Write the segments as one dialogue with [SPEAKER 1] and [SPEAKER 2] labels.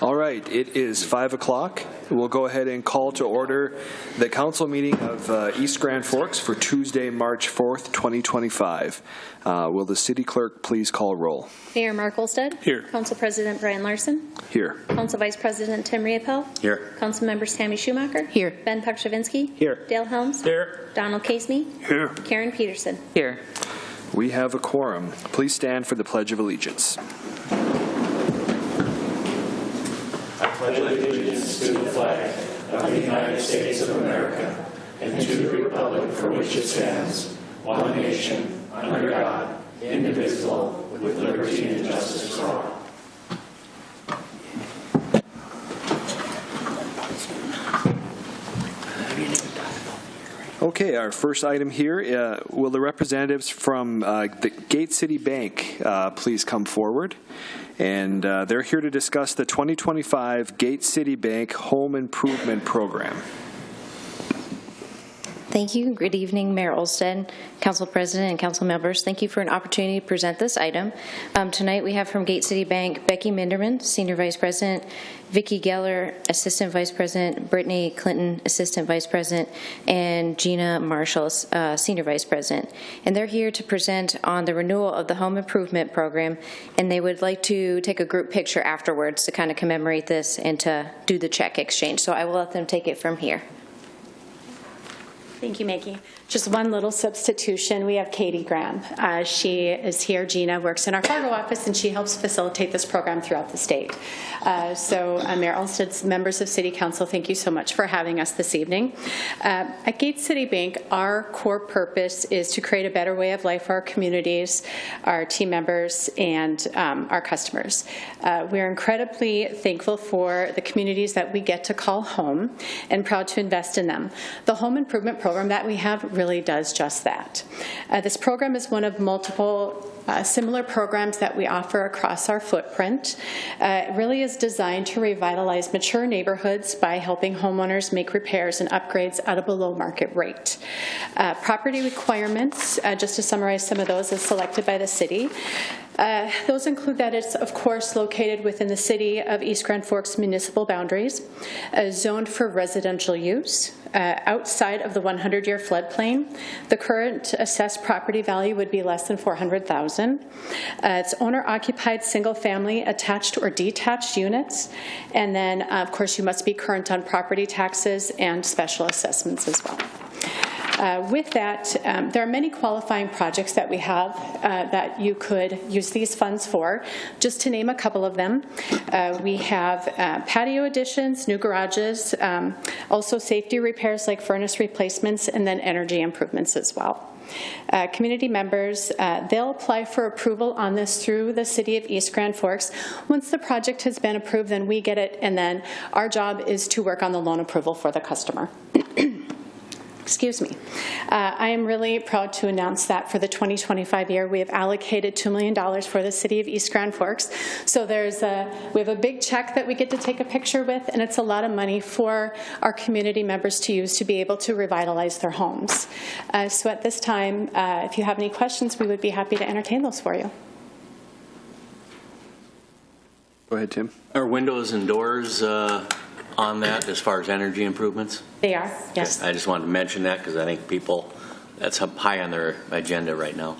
[SPEAKER 1] All right, it is 5 o'clock. We'll go ahead and call to order the council meeting of East Grand Forks for Tuesday, March 4th, 2025. Will the city clerk please call roll?
[SPEAKER 2] Mayor Mark Olstead.
[SPEAKER 3] Here.
[SPEAKER 2] Council President Brian Larson.
[SPEAKER 1] Here.
[SPEAKER 2] Council Vice President Tim Riepel.
[SPEAKER 3] Here.
[SPEAKER 2] Council Members Tammy Schumacher.
[SPEAKER 4] Here.
[SPEAKER 2] Ben Pukshavinsky.
[SPEAKER 3] Here.
[SPEAKER 2] Dale Helms.
[SPEAKER 3] Here.
[SPEAKER 2] Donald Casey.
[SPEAKER 3] Here.
[SPEAKER 2] Karen Peterson.
[SPEAKER 4] Here.
[SPEAKER 1] We have a quorum. Please stand for the Pledge of Allegiance.
[SPEAKER 5] I pledge allegiance to the flag of the United States of America and to the republic for which it stands, one nation, under God, indivisible, with liberty and justice for all.
[SPEAKER 1] Okay, our first item here, will the representatives from the Gate City Bank please come forward? And they're here to discuss the 2025 Gate City Bank Home Improvement Program.
[SPEAKER 4] Thank you. Good evening, Mayor Olstead, Council President, and Council members. Thank you for an opportunity to present this item. Tonight we have from Gate City Bank, Becky Minderman, Senior Vice President, Vicki Geller, Assistant Vice President, Brittany Clinton, Assistant Vice President, and Gina Marshall, Senior Vice President. And they're here to present on the renewal of the Home Improvement Program, and they would like to take a group picture afterwards to kind of commemorate this and to do the check exchange. So I will let them take it from here.
[SPEAKER 6] Thank you, Maggie. Just one little substitution. We have Katie Graham. She is here. Gina works in our Fargo office, and she helps facilitate this program throughout the state. So Mayor Olmsted's members of City Council, thank you so much for having us this evening. At Gate City Bank, our core purpose is to create a better way of life for our communities, our team members, and our customers. We're incredibly thankful for the communities that we get to call home and proud to invest in them. The home improvement program that we have really does just that. This program is one of multiple similar programs that we offer across our footprint. It really is designed to revitalize mature neighborhoods by helping homeowners make repairs and upgrades at a below market rate. Property requirements, just to summarize some of those as selected by the city. Those include that it's, of course, located within the city of East Grand Forks municipal boundaries, zoned for residential use, outside of the 100-year floodplain. The current assessed property value would be less than $400,000. It's owner-occupied, single-family, attached or detached units, and then, of course, you must be current on property taxes and special assessments as well. With that, there are many qualifying projects that we have that you could use these funds for. Just to name a couple of them, we have patio additions, new garages, also safety repairs like furnace replacements, and then energy improvements as well. Community members, they'll apply for approval on this through the City of East Grand Forks. Once the project has been approved, then we get it, and then our job is to work on the loan approval for the customer. Excuse me. I am really proud to announce that for the 2025 year, we have allocated $2 million for the City of East Grand Forks. So we have a big check that we get to take a picture with, and it's a lot of money for our community members to use to be able to revitalize their homes. So at this time, if you have any questions, we would be happy to entertain those for you.
[SPEAKER 1] Go ahead, Tim.
[SPEAKER 3] Are windows and doors on that as far as energy improvements?
[SPEAKER 6] They are, yes.
[SPEAKER 3] I just wanted to mention that because I think people, that's up high on their agenda right now.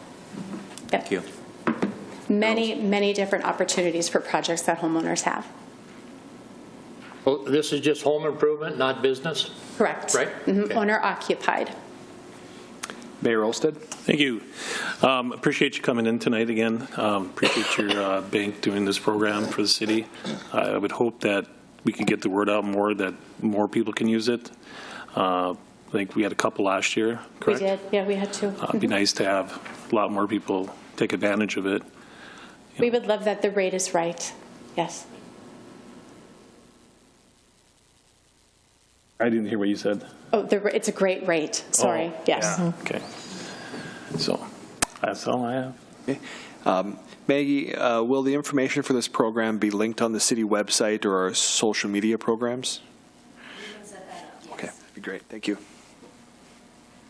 [SPEAKER 6] Yep.
[SPEAKER 3] Thank you.
[SPEAKER 6] Many different opportunities for projects that homeowners have.
[SPEAKER 7] Well, this is just home improvement, not business?
[SPEAKER 6] Correct.
[SPEAKER 7] Right?
[SPEAKER 6] Mm-hmm.
[SPEAKER 7] Okay.
[SPEAKER 6] Owner occupied.
[SPEAKER 1] Mayor Olstead.
[SPEAKER 8] Thank you. Appreciate you coming in tonight again. Appreciate your bank doing this program for the city. I would hope that we could get the word out more, that more people can use it. I think we had a couple last year, correct?
[SPEAKER 6] We did, yeah, we had two.
[SPEAKER 8] It'd be nice to have a lot more people take advantage of it.
[SPEAKER 6] We would love that the rate is right, yes.
[SPEAKER 8] I didn't hear what you said.
[SPEAKER 6] Oh, it's a great rate, sorry, yes.
[SPEAKER 8] Yeah. Okay. So that's all I have.
[SPEAKER 1] Okay. Maggie, will the information for this program be linked on the city website or our social media programs? Okay, that'd be great. Thank you.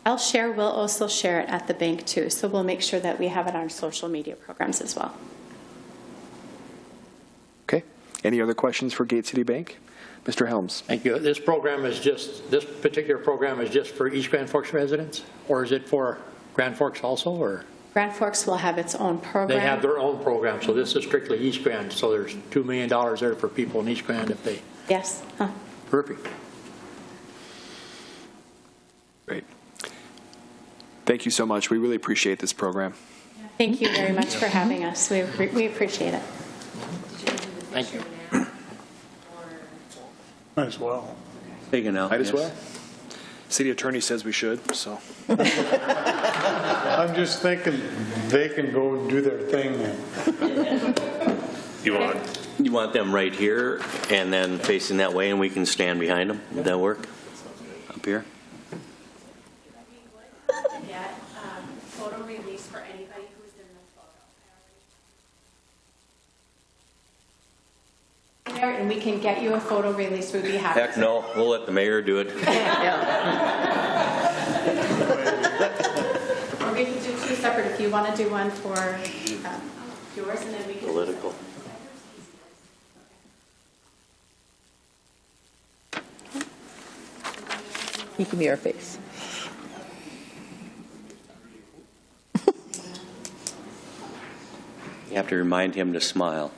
[SPEAKER 6] We'll also share it at the bank too, so we'll make sure that we have it on our social media programs as well.
[SPEAKER 1] Okay. Any other questions for Gate City Bank? Mr. Helms.
[SPEAKER 7] Thank you. This particular program is just for East Grand Forks residents, or is it for Grand Forks also, or?
[SPEAKER 6] Grand Forks will have its own program.
[SPEAKER 7] They have their own program, so this is strictly East Grand, so there's $2 million there for people in East Grand if they.
[SPEAKER 6] Yes.
[SPEAKER 7] Perfect.
[SPEAKER 1] Great. Thank you so much. We really appreciate this program.
[SPEAKER 6] Thank you very much for having us. We appreciate it.
[SPEAKER 7] Thank you.
[SPEAKER 5] Might as well.
[SPEAKER 3] Taken out.
[SPEAKER 1] Might as well. City attorney says we should, so.
[SPEAKER 5] I'm just thinking they can go do their thing then.
[SPEAKER 3] You want them right here and then facing that way, and we can stand behind them? Would that work? Up here?
[SPEAKER 6] Get photo release for anybody who's in the photo. And we can get you a photo release. We'd be happy.
[SPEAKER 3] Heck no, we'll let the mayor do it.
[SPEAKER 6] Or we can do two separate if you want to do one for yours, and then we can.
[SPEAKER 3] Political.
[SPEAKER 9] You can be our face.
[SPEAKER 3] You have to remind him to smile.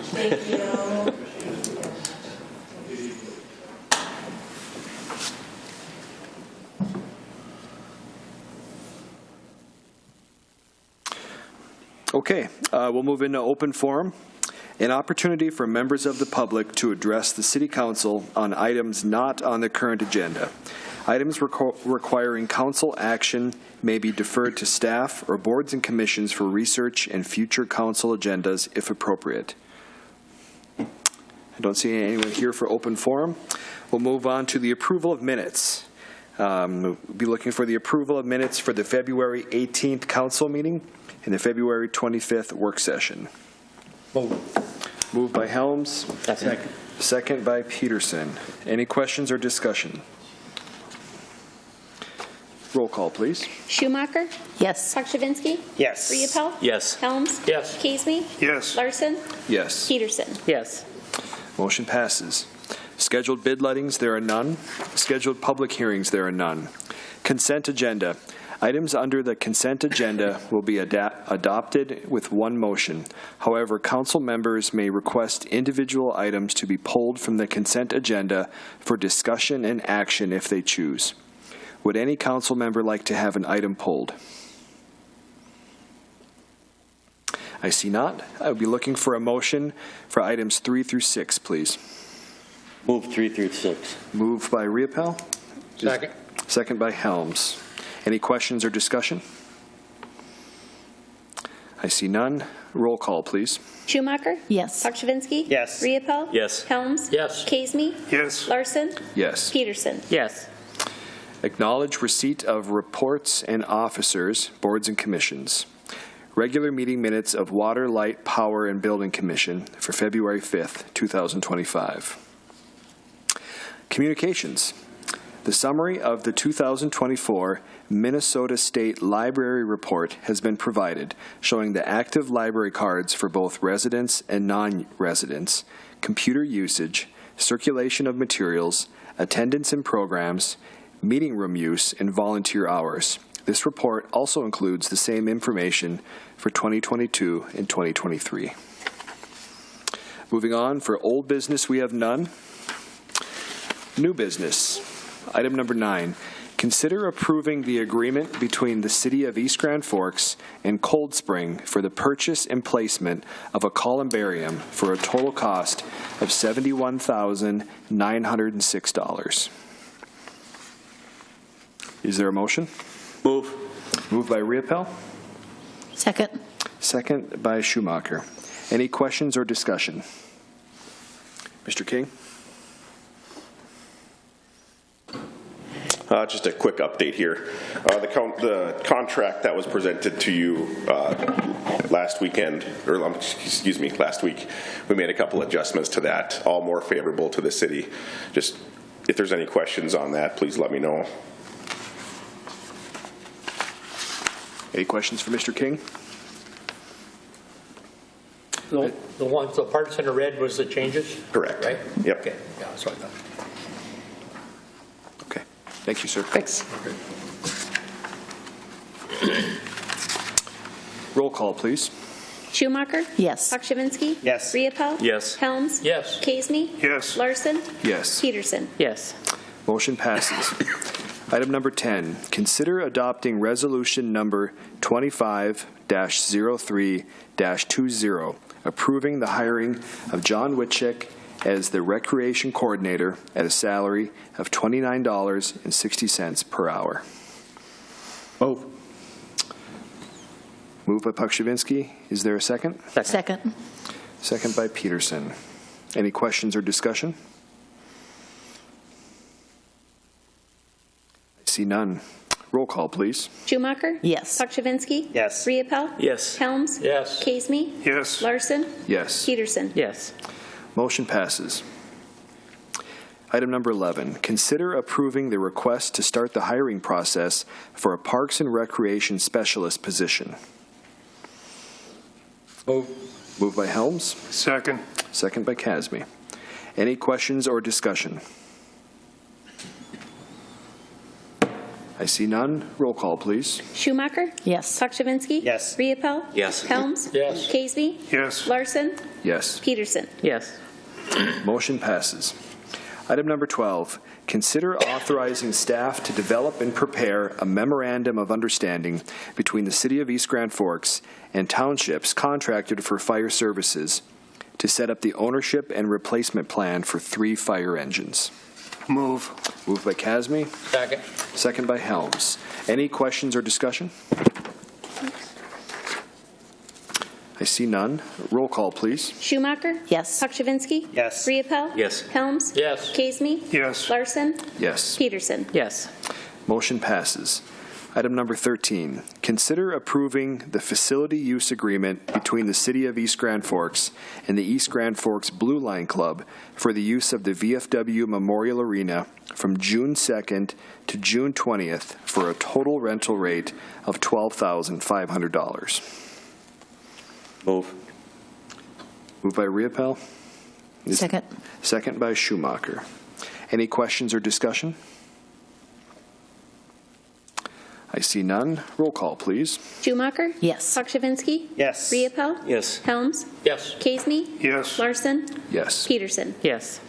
[SPEAKER 6] Thank you.
[SPEAKER 1] Okay, we'll move into open forum. An opportunity for members of the public to address the City Council on items not on the current agenda. Items requiring council action may be deferred to staff or boards and commissions for research and future council agendas if appropriate. I don't see anyone here for open forum. We'll move on to the approval of minutes. We'll be looking for the approval of minutes for the February 18th council meeting and the February 25th work session. Moved by Helms.
[SPEAKER 7] Second.
[SPEAKER 1] Second by Peterson. Any questions or discussion? Roll call, please.
[SPEAKER 2] Schumacher?
[SPEAKER 9] Yes.
[SPEAKER 2] Pakshavinsky?
[SPEAKER 5] Yes.
[SPEAKER 2] Riepel?
[SPEAKER 3] Yes.
[SPEAKER 2] Helms?
[SPEAKER 7] Yes.
[SPEAKER 2] Kasemy?
[SPEAKER 5] Yes.
[SPEAKER 2] Larson?
[SPEAKER 1] Yes.
[SPEAKER 2] Peterson?
[SPEAKER 9] Yes.
[SPEAKER 1] Motion passes. Scheduled bid lettings, there are none. Scheduled public hearings, there are none. Consent agenda. Items under the consent agenda will be adopted with one motion. However, council members may request individual items to be pulled from the consent agenda for discussion and action if they choose. Would any council member like to have an item pulled? I see not. I would be looking for a motion for items 3 through 6, please.
[SPEAKER 3] Move 3 through 6.
[SPEAKER 1] Moved by Riepel.
[SPEAKER 7] Second.
[SPEAKER 1] Second by Helms. Any questions or discussion? I see none. Roll call, please.
[SPEAKER 2] Schumacher?
[SPEAKER 9] Yes.
[SPEAKER 2] Pakshavinsky?
[SPEAKER 5] Yes.
[SPEAKER 2] Riepel?
[SPEAKER 3] Yes.
[SPEAKER 2] Helms?
[SPEAKER 7] Yes.
[SPEAKER 2] Kasemy?
[SPEAKER 5] Yes.
[SPEAKER 2] Larson?
[SPEAKER 1] Yes.
[SPEAKER 2] Peterson?
[SPEAKER 9] Yes.
[SPEAKER 1] Acknowledge receipt of reports and officers, boards and commissions. Regular meeting minutes of Water, Light, Power, and Building Commission for February 5th, 2025. Communications. The summary of the 2024 Minnesota State Library Report has been provided, showing the active library cards for both residents and non-residents, computer usage, circulation of materials, attendance in programs, meeting room use, and volunteer hours. This report also includes the same information for 2022 and 2023. Moving on, for old business, we have none. New business. Item number 9, consider approving the agreement between the City of East Grand Forks and Cold Spring for the purchase and placement of a columbarium for a total cost of $71,906. Is there a motion?
[SPEAKER 3] Move.
[SPEAKER 1] Moved by Riepel.
[SPEAKER 9] Second.
[SPEAKER 1] Second by Schumacher. Any questions or discussion? Mr. King?
[SPEAKER 10] Just a quick update here. The contract that was presented to you last week, we made a couple adjustments to that, all more favorable to the city. Just if there's any questions on that, please let me know.
[SPEAKER 1] Any questions for Mr. King?
[SPEAKER 7] The parts in the red was the changes?
[SPEAKER 10] Correct.
[SPEAKER 7] Right?
[SPEAKER 10] Yep.
[SPEAKER 7] Okay, yeah, that's what I thought.
[SPEAKER 1] Okay. Thank you, sir.
[SPEAKER 6] Thanks.
[SPEAKER 1] Roll call, please.
[SPEAKER 2] Schumacher?
[SPEAKER 9] Yes.
[SPEAKER 2] Pakshavinsky?
[SPEAKER 5] Yes.
[SPEAKER 2] Riepel?
[SPEAKER 3] Yes.
[SPEAKER 2] Helms?
[SPEAKER 7] Yes.
[SPEAKER 2] Kasemy?
[SPEAKER 5] Yes.
[SPEAKER 2] Larson?
[SPEAKER 1] Yes.
[SPEAKER 2] Peterson?
[SPEAKER 9] Yes.
[SPEAKER 1] Motion passes. Item number 10, consider adopting resolution number 25-03-20, approving the hiring of John Witchick as the Recreation Coordinator at a salary of $29.60 per hour.
[SPEAKER 5] Move.
[SPEAKER 1] Moved by Pakshavinsky. Is there a second?
[SPEAKER 9] Second.
[SPEAKER 1] Second by Peterson. Any questions or discussion? I see none. Roll call, please.
[SPEAKER 2] Schumacher?
[SPEAKER 9] Yes.
[SPEAKER 2] Pakshavinsky?
[SPEAKER 5] Yes.
[SPEAKER 2] Riepel?
[SPEAKER 3] Yes.
[SPEAKER 2] Helms?
[SPEAKER 7] Yes.
[SPEAKER 2] Kasemy?
[SPEAKER 5] Yes.
[SPEAKER 2] Larson?
[SPEAKER 1] Yes.
[SPEAKER 2] Peterson?
[SPEAKER 9] Yes.
[SPEAKER 1] Motion passes. Item number 11, consider approving the request to start the hiring process for a Parks and Recreation Specialist position.
[SPEAKER 7] Move.
[SPEAKER 1] Moved by Helms,
[SPEAKER 5] Second.
[SPEAKER 1] second by Kasemy. Any questions or discussion? I see none. Roll call, please.
[SPEAKER 2] Schumacher?
[SPEAKER 9] Yes.
[SPEAKER 2] Pakshavinsky?
[SPEAKER 5] Yes.
[SPEAKER 2] Riepel?
[SPEAKER 3] Yes.
[SPEAKER 2] Helms?
[SPEAKER 7] Yes.
[SPEAKER 2] Kasemy?
[SPEAKER 5] Yes.
[SPEAKER 2] Larson?
[SPEAKER 1] Yes.
[SPEAKER 2] Peterson?
[SPEAKER 9] Yes.
[SPEAKER 1] Motion passes. Item number 12, consider authorizing staff to develop and prepare a memorandum of understanding between the City of East Grand Forks and townships contracted for fire services to set up the ownership and replacement plan for 3 fire engines.
[SPEAKER 5] Move.
[SPEAKER 1] Moved by Kasemy,
[SPEAKER 7] Second.
[SPEAKER 1] second by Helms. Any questions or discussion? I see none. Roll call, please.
[SPEAKER 2] Schumacher?
[SPEAKER 9] Yes.
[SPEAKER 2] Pakshavinsky?
[SPEAKER 5] Yes.
[SPEAKER 2] Riepel?
[SPEAKER 3] Yes.
[SPEAKER 2] Helms?
[SPEAKER 7] Yes.
[SPEAKER 2] Kasemy?
[SPEAKER 5] Yes.
[SPEAKER 2] Larson?
[SPEAKER 1] Yes.
[SPEAKER 2] Peterson?
[SPEAKER 9] Yes.
[SPEAKER 1] Motion passes. Item number 13, consider approving the facility use agreement between the City of East Grand Forks and the East Grand Forks Blue Line Club for the use of the VFW Memorial Arena from June 2nd to June 20th for a total rental rate of $12,500.
[SPEAKER 3] Move.
[SPEAKER 1] Moved by Riepel.
[SPEAKER 9] Second.
[SPEAKER 1] Second by Schumacher. Any questions or discussion? I see none. Roll call, please.
[SPEAKER 2] Schumacher?
[SPEAKER 9] Yes.
[SPEAKER 2] Pakshavinsky?
[SPEAKER 5] Yes.
[SPEAKER 2] Riepel?
[SPEAKER 3] Yes.
[SPEAKER 2] Helms?
[SPEAKER 7] Yes.
[SPEAKER 2] Kasemy?
[SPEAKER 5] Yes.
[SPEAKER 2] Larson?
[SPEAKER 1] Yes.
[SPEAKER 2] Peterson?
[SPEAKER 9] Yes.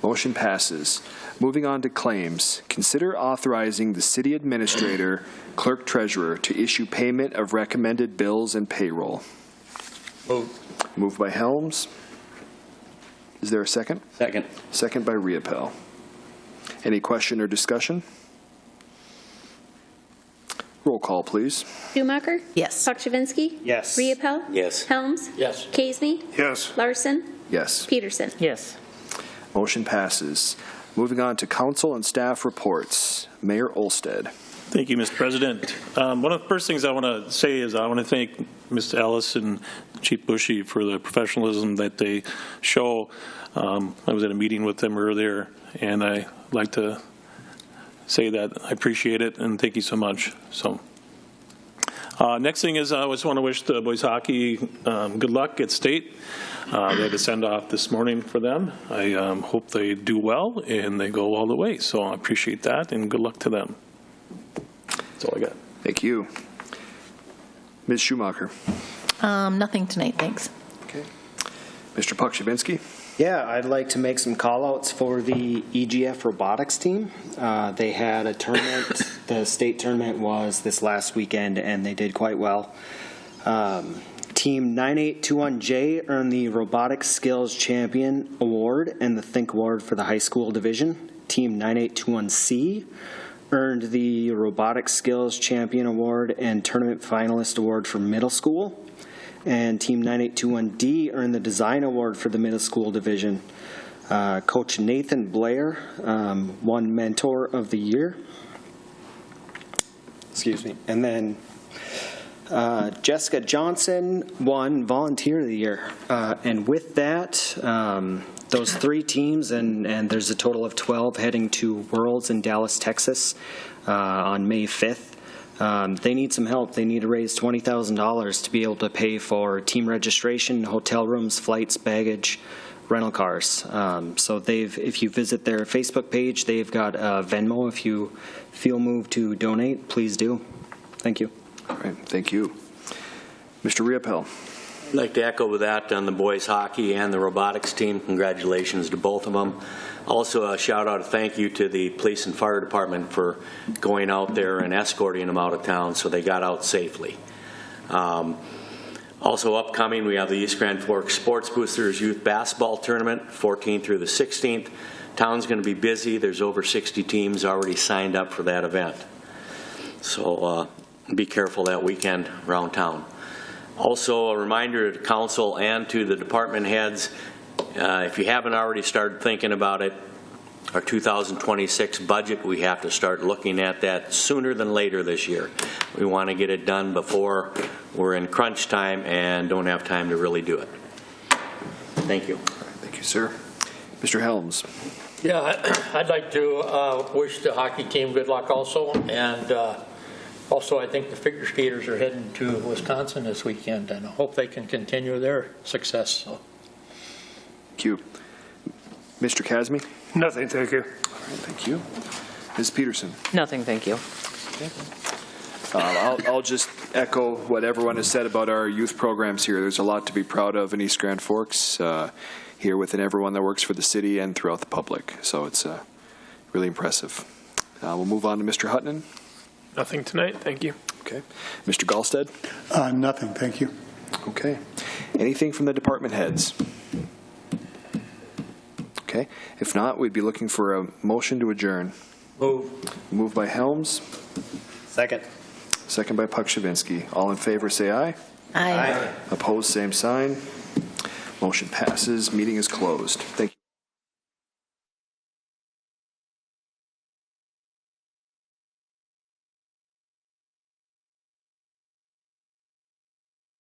[SPEAKER 1] Motion passes. Moving on to claims. Consider authorizing the city administrator, clerk treasurer to issue payment of recommended bills and payroll.
[SPEAKER 7] Move.
[SPEAKER 1] Moved by Helms. Is there a second?
[SPEAKER 3] Second.
[SPEAKER 1] Second by Riepel. Any question or discussion? Roll call, please.
[SPEAKER 2] Schumacher?
[SPEAKER 9] Yes.
[SPEAKER 2] Pakshavinsky?
[SPEAKER 5] Yes.
[SPEAKER 2] Riepel?
[SPEAKER 3] Yes.
[SPEAKER 2] Helms?
[SPEAKER 7] Yes.
[SPEAKER 2] Kasemy?
[SPEAKER 5] Yes.
[SPEAKER 2] Larson?
[SPEAKER 1] Yes.
[SPEAKER 2] Peterson?
[SPEAKER 9] Yes.
[SPEAKER 1] Motion passes. Moving on to council and staff reports. Mayor Olsted.
[SPEAKER 8] Thank you, Mr. President. One of the first things I want to say is I want to thank Mr. Ellis and Chief Bushy for the professionalism that they show. I was at a meeting with them earlier, and I like to say that I appreciate it, and thank you so much. So, next thing is I just want to wish the boys hockey good luck at state. They had a send-off this morning for them. I hope they do well and they go all the way. So I appreciate that, and good luck to them. That's all I got.
[SPEAKER 1] Thank you. Ms. Schumacher.
[SPEAKER 9] Nothing tonight, thanks.
[SPEAKER 1] Okay. Mr. Pakshavinsky.
[SPEAKER 11] Yeah, I'd like to make some call-outs for the EGF robotics team. They had a tournament. The state tournament was this last weekend, and they did quite well. Team 9821J earned the Robotics Skills Champion Award and the Think Award for the high school division. Team 9821C earned the Robotics Skills Champion Award and Tournament Finalist Award for middle school. And Team 9821D earned the Design Award for the middle school division. Coach Nathan Blair won Mentor of the Year. Excuse me. And then Jessica Johnson won Volunteer of the Year. And with that, those 3 teams, and there's a total of 12 heading to Worlds in Dallas, Texas on May 5th. They need some help. They need to raise $20,000 to be able to pay for team registration, hotel rooms, flights, baggage, rental cars. So if you visit their Facebook page, they've got Venmo. If you feel moved to donate, please do. Thank you.
[SPEAKER 1] All right, thank you. Mr. Riopel.
[SPEAKER 3] I'd like to echo that on the boys hockey and the robotics team. Congratulations to both of them. Also, a shout out, a thank you to the police and fire department for going out there and escorting them out of town so they got out safely. Also upcoming, we have the East Grand Forks Sports Boosters Youth Basketball Tournament, 14th through the 16th. Town's going to be busy. There's over 60 teams already signed up for that event. So be careful that weekend around town. Also, a reminder to council and to the department heads, if you haven't already started thinking about it, our 2026 budget, we have to start looking at that sooner than later this year. We want to get it done before we're in crunch time and don't have time to really do it. Thank you.
[SPEAKER 1] Thank you, sir. Mr. Helms.
[SPEAKER 7] Yeah, I'd like to wish the hockey team good luck also, and also I think the figure skaters are heading to Wisconsin this weekend, and I hope they can continue their success. So.
[SPEAKER 1] Thank you. Mr. Kazmi.
[SPEAKER 5] Nothing, thank you.
[SPEAKER 1] All right, thank you. Ms. Peterson.
[SPEAKER 9] Nothing, thank you.
[SPEAKER 1] I'll just echo what everyone has said about our youth programs here. There's a lot to be proud of in East Grand Forks, here within everyone that works for the city and throughout the public. So it's really impressive. We'll move on to Mr. Hutton.
[SPEAKER 5] Nothing tonight, thank you.
[SPEAKER 1] Okay. Mr. Gallstead.
[SPEAKER 5] Nothing, thank you.
[SPEAKER 1] Okay. Anything from the department heads? Okay. If not, we'd be looking for a motion to adjourn.
[SPEAKER 7] Move.
[SPEAKER 1] Moved by Helms.
[SPEAKER 11] Second.
[SPEAKER 1] Second by Pukshavinsky. All in favor, say aye.
[SPEAKER 9] Aye.
[SPEAKER 1] Opposed, same sign. Motion passes. Meeting is closed. Thank you.